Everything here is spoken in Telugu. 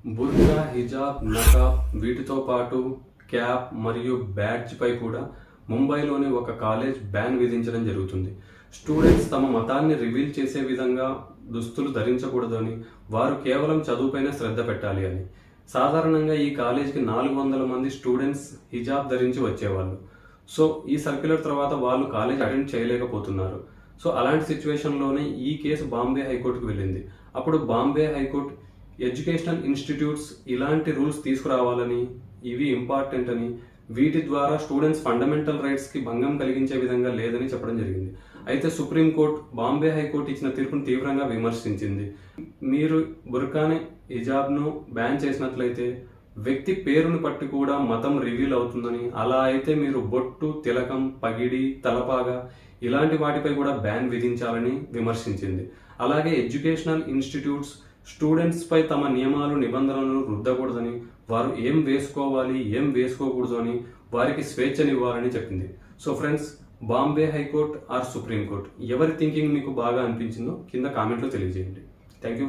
బుర్కా, హిజాబ్, నకాబ్ వీటితో పాటు క్యాప్ మరియు బ్యాడ్జ్ పై కూడా ముంబైలోని ఒక కాలేజ్ బ్యాన్ విధించడం జరుగుతుంది. స్టూడెంట్స్ తమ మతాన్ని రివీల్ చేసే విధంగా దుస్తులు ధరించకూడదని, వారు కేవలం చదువుపైన శ్రద్ధ పెట్టాలి అని. సాధారణంగా ఈ కాలేజ్కి 400 మంది స్టూడెంట్స్ హిజాబ్ ధరించి వచ్చేవాళ్ళు. సో ఈ సర్క్యులర్ తర్వాత వాళ్ళు కాలేజ్ అటెండ్ చేయలేకపోతున్నారు. సో అలాంటి సిచ్యువేషన్లోనే ఈ కేసు బాంబే హైకోర్టుకు వెళ్ళింది. అప్పుడు బాంబే హైకోర్టు ఎడ్యుకేషనల్ ఇన్స్టిట్యూట్స్ ఇలాంటి రూల్స్ తీసుకురావాలని, ఇవి ఇంపార్టెంట్ అని, వీటి ద్వారా స్టూడెంట్స్ ఫండమెంటల్ రైట్స్కి భంగం కలిగించే విధంగా లేదని చెప్పడం జరిగింది. అయితే సుప్రీంకోర్టు బాంబే హైకోర్టు ఇచ్చిన తీర్పును తీవ్రంగా విమర్శించింది. మీరు బుర్కాని, హిజాబ్ను బ్యాన్ చేసినట్లయితే వ్యక్తి పేరును బట్టి కూడా మతం రివీల్ అవుతుందని, అలా అయితే మీరు బొట్టు, తిలకం, పగిడి, తలపాగా ఇలాంటి వాటిపై కూడా బ్యాన్ విధించాలని విమర్శించింది. అలాగే ఎడ్యుకేషనల్ ఇన్స్టిట్యూట్స్ స్టూడెంట్స్ పై తమ నియమాలు, నిబంధనలను రుద్దకూడదని, వారు ఏం వేసుకోవాలి, ఏం వేసుకోకూడదు అని వారికి స్వేచ్ఛనివ్వాలని చెప్పింది. So friends, Bombay high court or supreme court ఎవరి థింకింగ్ మీకు బాగా అనిపించిందో కింద కామెంట్లో తెలియజేయండి. Thank you.